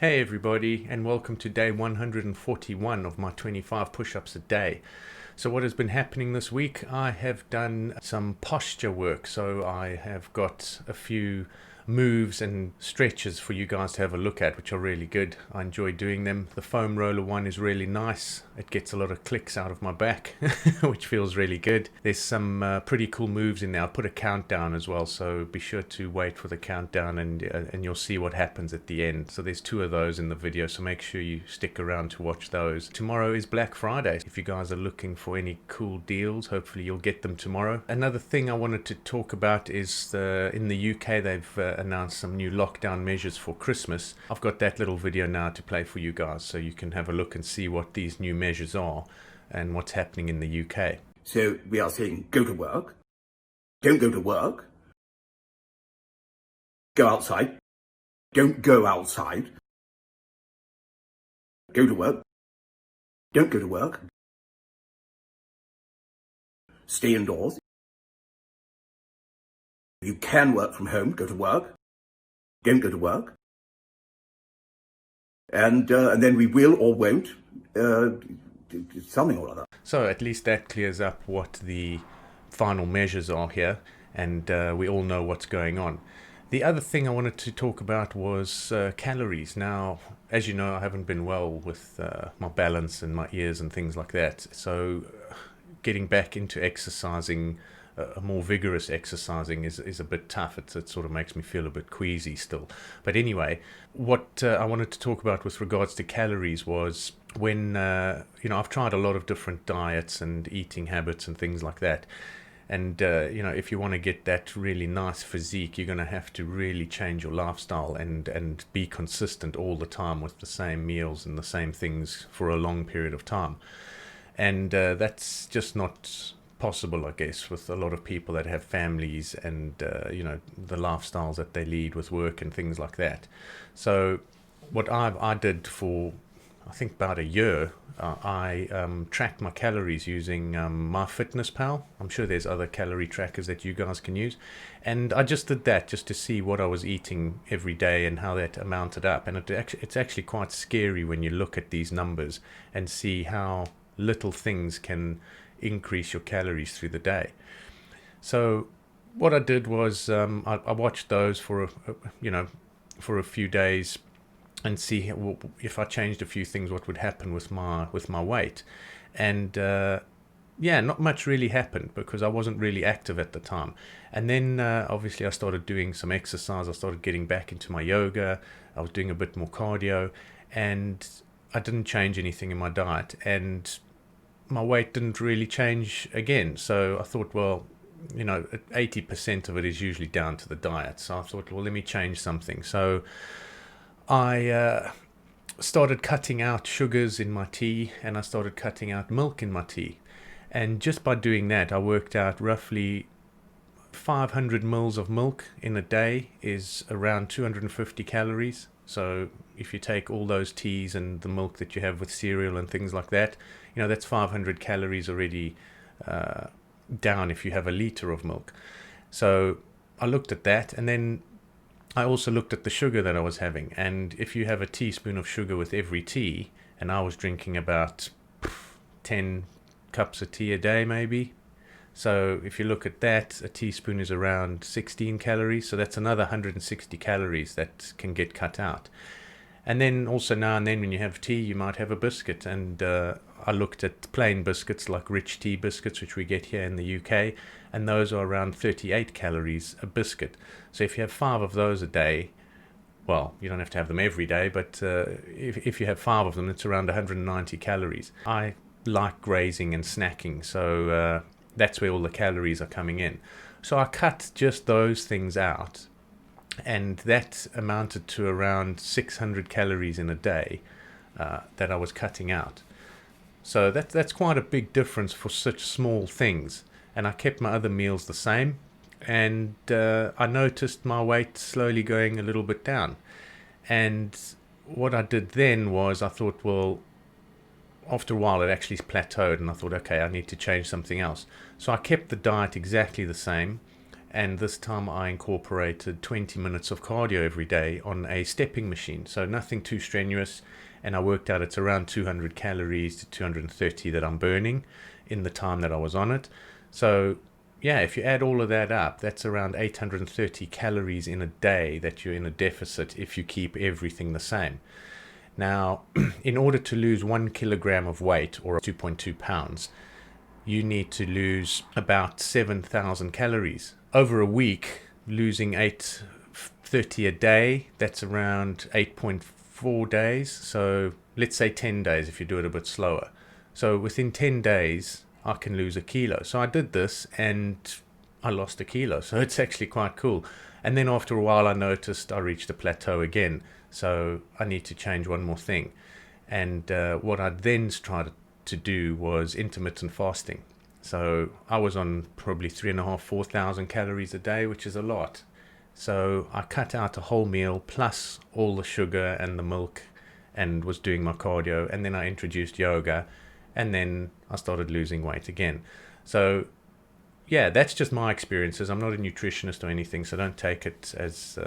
Hey everybody, and welcome to day 141 of my 25 push-ups a day. So what has been happening this week? I have done some posture work. So I have got a few moves and stretches for you guys to have a look at, which are really good. I enjoy doing them. The foam roller one is really nice. It gets a lot of clicks out of my back, which feels really good. There's some pretty cool moves in there. I'll put a countdown as well, so be sure to wait for the countdown and you'll see what happens at the end. So there's two of those in the video, so make sure you stick around to watch those. Tomorrow is Black Friday. If you guys are looking for any cool deals, hopefully you'll get them tomorrow. Another thing I wanted to talk about is in the UK they've announced some new lockdown measures for Christmas. I've got that little video now to play for you guys so you can have a look and see what these new measures are and what's happening in the UK. So we are saying go to work, don't go to work, go outside, don't go outside, go to work, don't go to work, stay indoors. You can work from home, go to work, don't go to work, and then we will or won't do something or other. So at least that clears up what the final measures are here, and we all know what's going on. The other thing I wanted to talk about was calories. Now, as you know, I haven't been well with my balance and my ears and things like that. So getting back into exercising, a more vigorous exercising is a bit tough. It sort of makes me feel a bit queasy still. But anyway, what I wanted to talk about with regards to calories was when, I've tried a lot of different diets and eating habits and things like that. And, if you want to get that really nice physique, you're going to have to really change your lifestyle and be consistent all the time with the same meals and the same things for a long period of time. And that's just not possible, I guess, with a lot of people that have families and, the lifestyles that they lead with work and things like that. So what I did for, I think, about a year, I tracked my calories using MyFitnessPal. I'm sure there's other calorie trackers that you guys can use. And I just did that just to see what I was eating every day and how that amounted up. And it's actually quite scary when you look at these numbers and see how little things can increase your calories through the day. So what I did was I watched those for a few days and see if I changed a few things, what would happen with my weight. And not much really happened because I wasn't really active at the time. And then obviously I started doing some exercise. I started getting back into my yoga. I was doing a bit more cardio, and I didn't change anything in my diet, and my weight didn't really change again. So I thought, well, 80% of it is usually down to the diet. So I thought, well, let me change something. So I started cutting out sugars in my tea, and I started cutting out milk in my tea. And just by doing that, I worked out roughly 500 mils of milk in a day is around 250 calories. So if you take all those teas and the milk that you have with cereal and things like that, that's 500 calories already down if you have a liter of milk. So I looked at that, and then I also looked at the sugar that I was having. And if you have a teaspoon of sugar with every tea, and I was drinking about 10 cups of tea a day maybe. So if you look at that, a teaspoon is around 16 calories. So that's another 160 calories that can get cut out. And then also now and then when you have tea, you might have a biscuit. And I looked at plain biscuits like rich tea biscuits, which we get here in the UK. And those are around 38 calories a biscuit. So if you have 5 of those a day, well, you don't have to have them every day, but if you have 5 of them, it's around 190 calories. I like grazing and snacking, so that's where all the calories are coming in. So I cut just those things out, and that amounted to around 600 calories in a day that I was cutting out. So that's quite a big difference for such small things. And I kept my other meals the same, and I noticed my weight slowly going a little bit down. And what I did then was I thought, well, after a while it actually plateaued, and I thought, okay, I need to change something else. So I kept the diet exactly the same, And this time I incorporated 20 minutes of cardio every day on a stepping machine. So nothing too strenuous. And I worked out it's around 200 calories to 230 that I'm burning in the time that I was on it. So yeah, if you add all of that up, that's around 830 calories in a day that you're in a deficit if you keep everything the same. Now, in order to lose 1 kilogram of weight, or 2.2 pounds, you need to lose about 7,000 calories. Over a week, losing 830 a day, that's around 8.4 days. So let's say 10 days if you do it a bit slower. So within 10 days, I can lose a kilo. So I did this and I lost a kilo. So it's actually quite cool. And then after a while, I noticed I reached a plateau again. So I need to change one more thing. And what I then tried to do was intermittent fasting. So I was on probably 3,500, 4,000 calories a day, which is a lot. So I cut out a whole meal plus all the sugar and the milk and was doing my cardio. And then I introduced yoga and then I started losing weight again. So yeah, that's just my experiences. I'm not a nutritionist or anything, so don't take it as,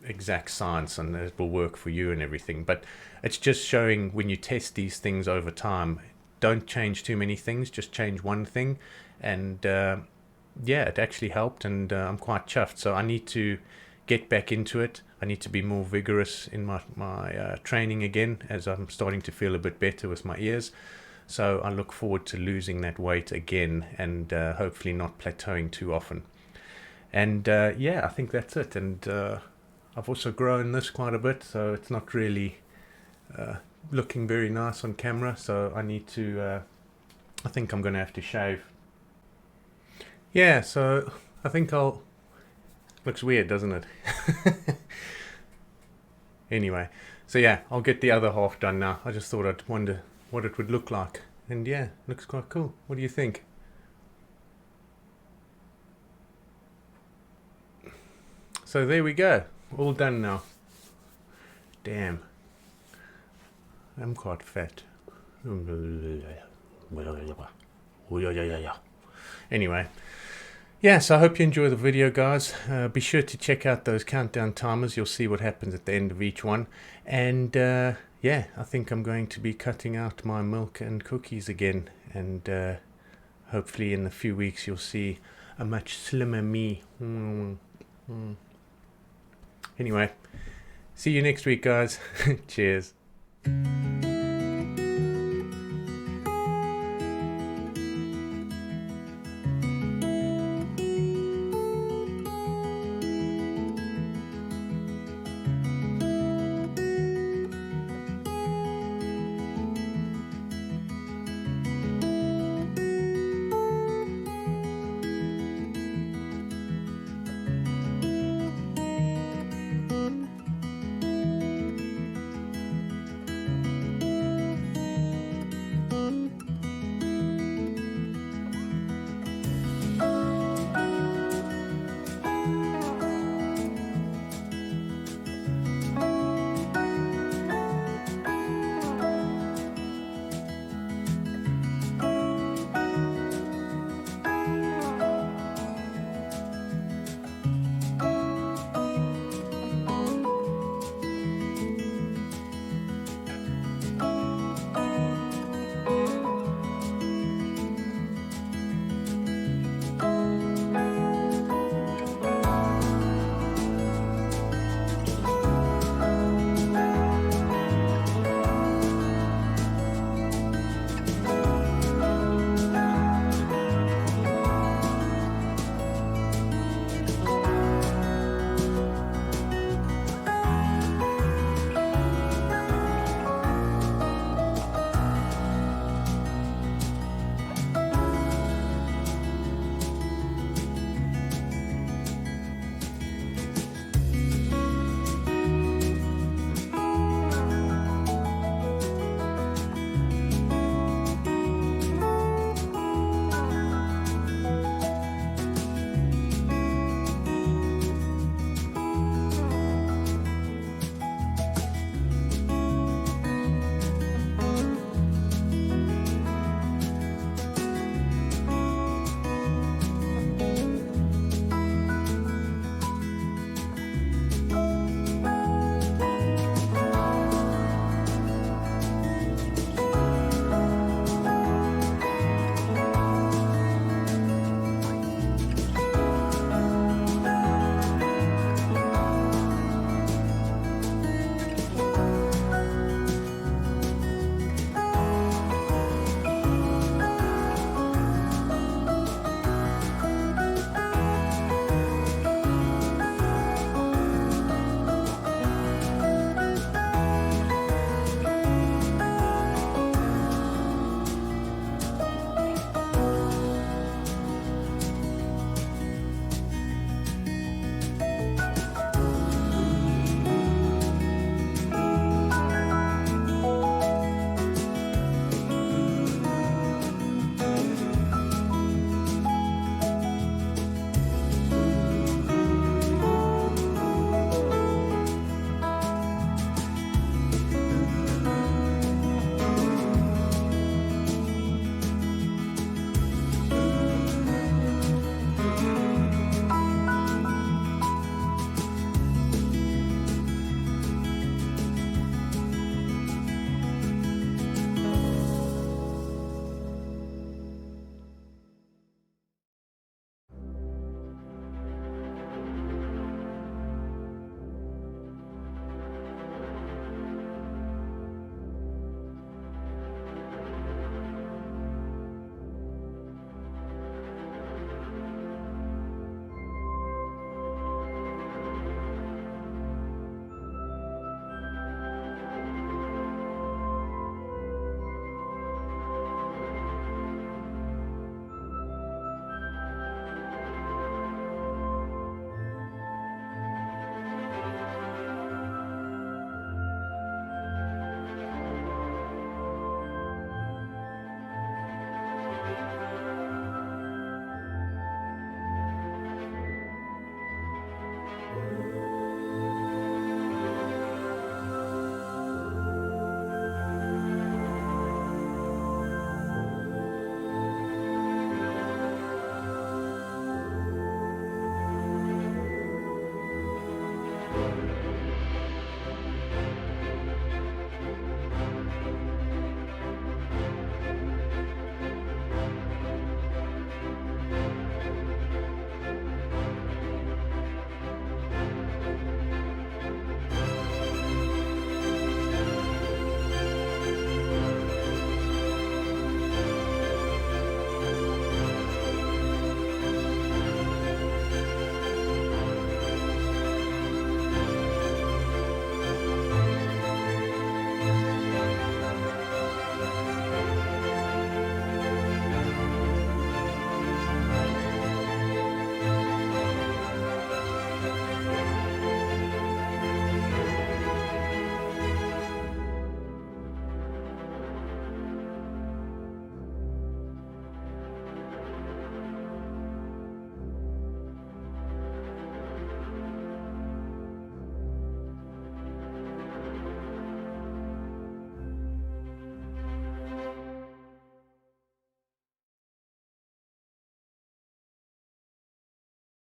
exact science and it will work for you and everything. But it's just showing when you test these things over time, don't change too many things, just change one thing. And yeah, it actually helped, and I'm quite chuffed. So I need to get back into it. I need to be more vigorous in my training again, as I'm starting to feel a bit better with my ears. So I look forward to losing that weight again and hopefully not plateauing too often. And yeah, I think that's it. And I've also grown this quite a bit, so it's not really looking very nice on camera. So I need to, I think I'm going to have to shave. Yeah, so I think looks weird, doesn't it? Anyway, so yeah, I'll get the other half done now. I just thought I'd wonder what it would look like. And yeah, looks quite cool. What do you think? So there we go. All done now. Damn. I'm quite fat. Anyway. Yeah, so I hope you enjoy the video, guys. Be sure to check out those countdown timers. You'll see what happens at the end of each one. And yeah, I think I'm going to be cutting out my milk and cookies again. And hopefully in a few weeks you'll see a much slimmer me. Anyway, see you next week, guys. Cheers.